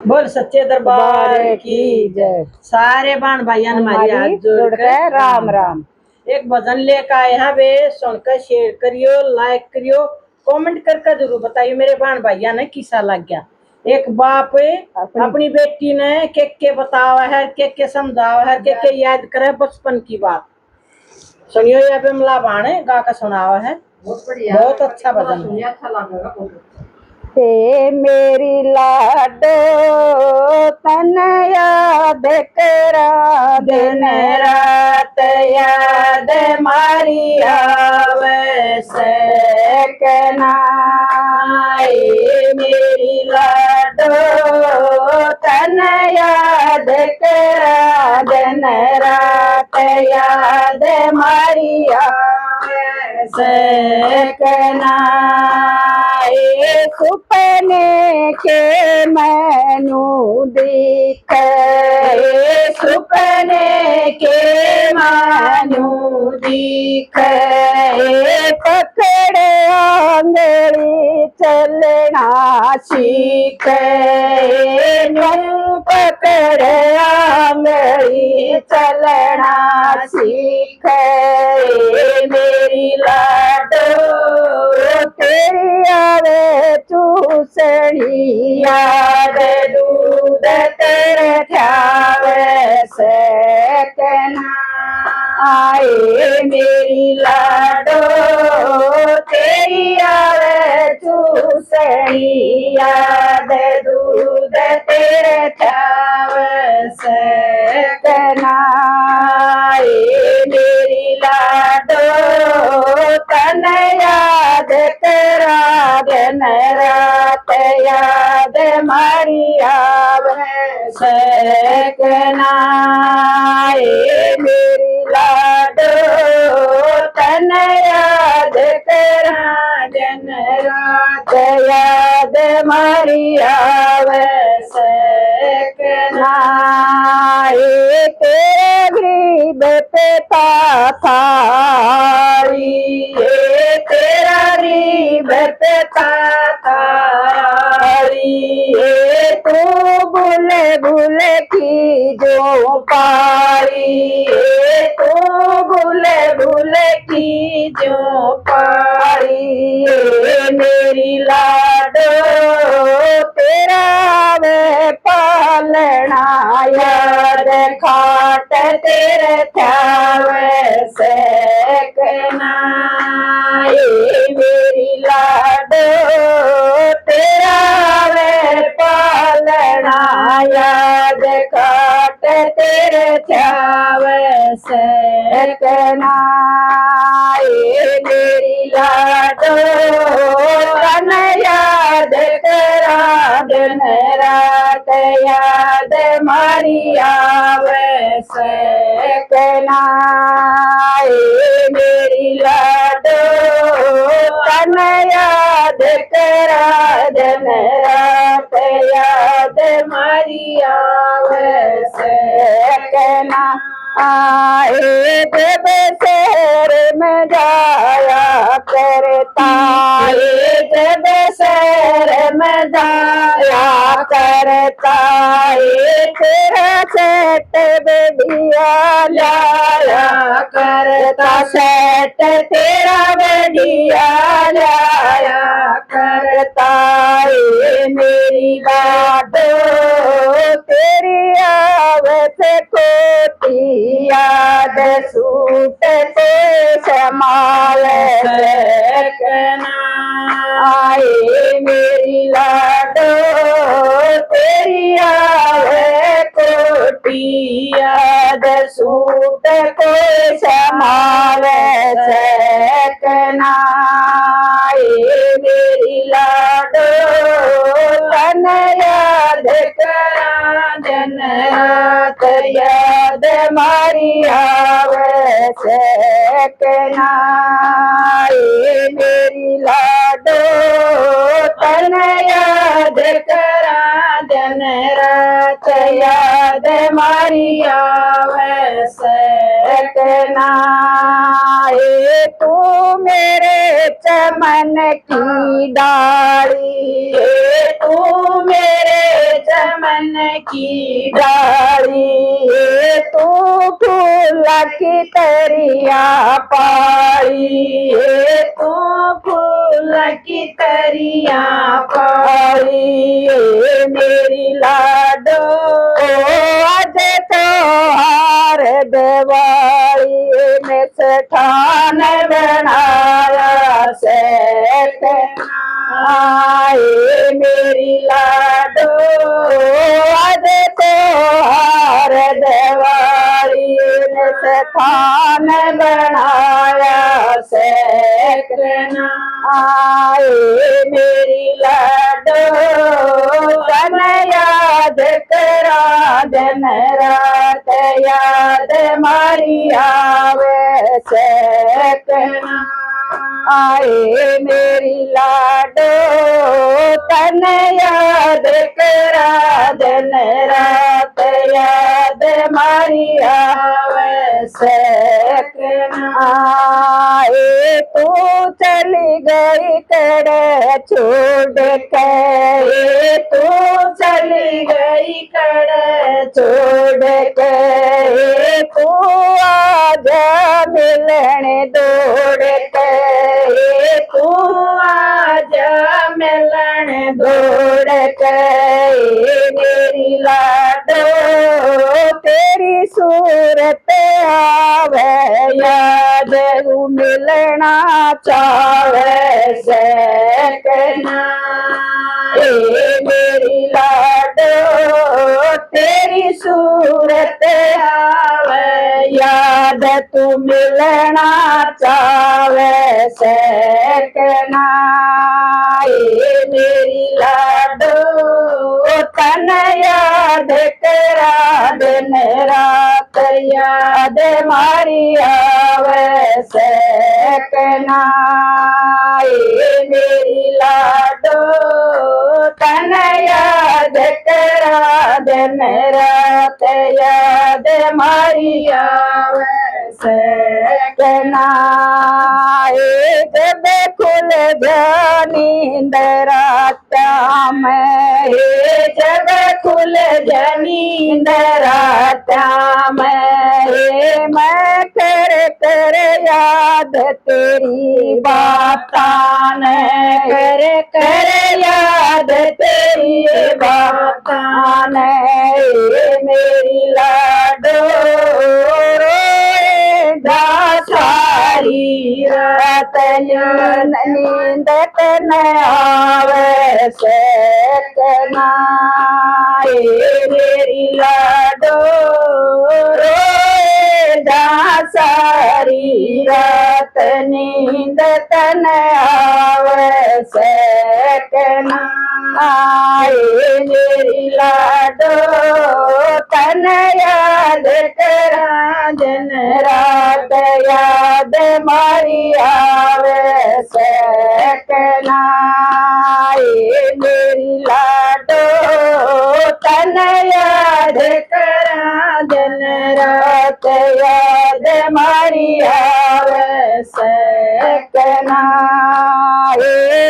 बोल सच्चे दरबार की जय। सारे बाण भाइयों हमारी हाथ जोड़कर राम राम। एक भजन लेकर आए हैं वे, सुनकर शेयर करियो, लाइक करियो, कमेंट करके जरूर बताइए मेरे बाण भाइयों ने किसा लग गया। एक बाप अपनी बेटी ने के बतावा है, के समझावा है, के याद करे बचपन की बात। सुनियो ये बिमला बाण गा का सुनावा है, बहुत अच्छा भजन है। अच्छा लगेगा। ते मेरी लाडो तन याद करा, दिन रात याद मारी आवे सकना। मेरी लाडो तन याद करा, दिन रात याद मारी आवे सकना। सुपने के मैनू दिख, सुपने के मैनू दिख, पकड़े आंगली चलना सीख, पकड़े आंगली चलना सीख। मेरी लाडो तेरी आवे चूसनी याद, दूध तेरे ख्यावे सकना। आए मेरी लाडो तेरी आवे चूसनी याद, दूध तेरे ख्यावे सकना। मेरी लाडो तन याद करा, दिन रात याद मारी आवे सकना। मेरी लाडो तन याद करा, दिन रात याद मारी आवे सकना। तेरे गरीब पे थारी, तेरा गरीब पे थारी, तू बुले बुले की जो पारी, तू बुले बुले की जो पारी। मेरी लाडो तेरा वे पालना याद, खाट तेरे ख्यावे सकना। मेरी लाडो तेरा वे पालना याद, खाट तेरे ख्यावे सकना। मेरी लाडो तन याद करा, दिन रात याद मारी आवे सकना। मेरी लाडो तन याद करा, दिन रात याद मारी आवे सकना। आए जब शहर में जाया करता, जब शहर में जाया करता, तेरा सेट बढ़िया लाया करता, सेट तेरा बढ़िया लाया करता। मेरी लाडो तेरी आवत कोटी याद, सूट से संभाल सकना। आए मेरी लाडो तेरी आवे कोटी याद, सूट को संभाल सकना। मेरी लाडो तन याद करा, दिन रात याद मारी आवे सकना। मेरी लाडो तन याद करा, दिन रात याद मारी आवे सकना। ए तू मेरे चमन की डाली, तू मेरे चमन की डाली, तू फूल की तरिया पाई, तू फूल की तरिया पाई, मेरी लाडो आज त्योहार दिवाली में स्थान बनाया सेठ आए, मेरी लाडो आज त्योहार दिवाली में स्थान बनाया सेठ आए, मेरी लाडो तन याद करा दिन रात याद मारी आवे सेकना आए, मेरी लाडो तन याद करा दिन रात याद मारी आवे सेकना आए, तू चली गई कड़ छोड़ के, तू चली गई कड़ छोड़ के, तू आज मिलने दौड़ के, तू आज मिलन दौड़ के, मेरी लाडो तेरी सूरत आवे याद मिलना चाहे सेकना मेरी लाडो तेरी सूरत आवे याद तू मिलना चाहे सेकना मेरी लाडो तन याद करा दिन रात याद मारी आवे सेकना मेरी लाडो तन याद करा दिन रात याद मारी आवे सेकना जब खुल जा नींद रात में, जब खुल जा नींद रात में, मैं कर याद तेरी बातान कर याद तेरी बातान मेरी लाडो सारी रात नींद न आवे सेकना मेरी लाडो सारी रात नींद तन आवे सेकना मेरी लाडो तन याद करा दिन रात याद मारी आवे सेकना मेरी लाडो तन याद करा दिन रात याद मारी आवे सेकना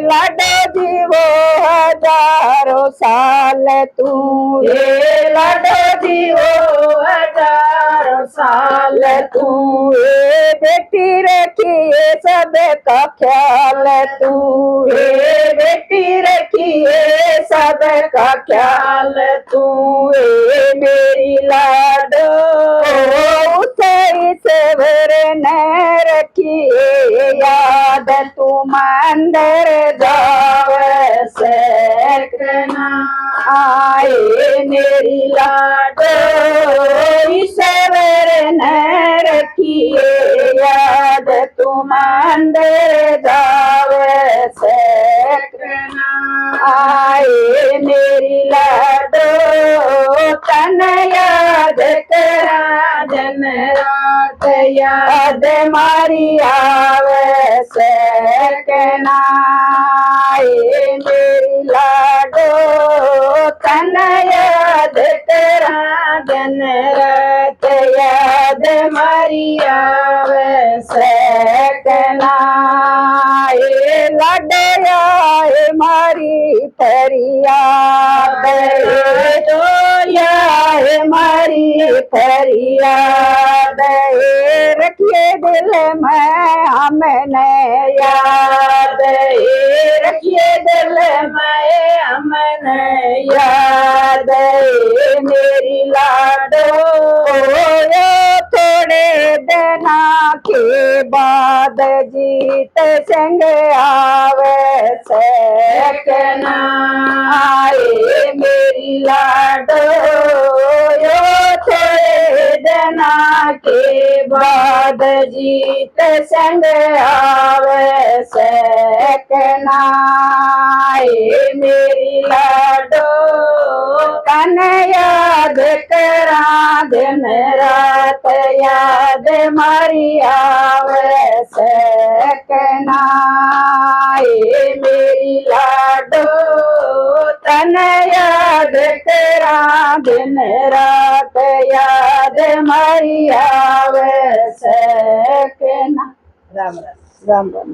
लाडो जीवो हजारों साल तू लाडो जीवो हजारों साल तू बेटी रखिए सब का ख्याल तू बेटी रखिए सब का ख्याल तू मेरी लाडो उसे न रखिए याद तू मंदिर जावे सेकना मेरी लाडो ईश्वर न रखिए याद तू मंदिर जावे सेकना मेरी लाडो तन याद करा दिन रात याद मारी आवे सेकना मेरी लाडो तन याद करा दिन रात याद मारी आवे फरियाद तो यार मारी फरियाद रखिए दिल में हमने याद रखिए दिल में हमने याद मेरी लाडो थोड़े दिना के बाद जीत संग आवे सकना आए मेरी लाडो थोड़े दिना के बाद जीत संग आवे सकना आए मेरी लाडो कन याद करा दिन रात याद मारी आवे सकना आए मेरी लाडो तन याद करा दिन रात याद मारी आवे सकना राम राम राम राम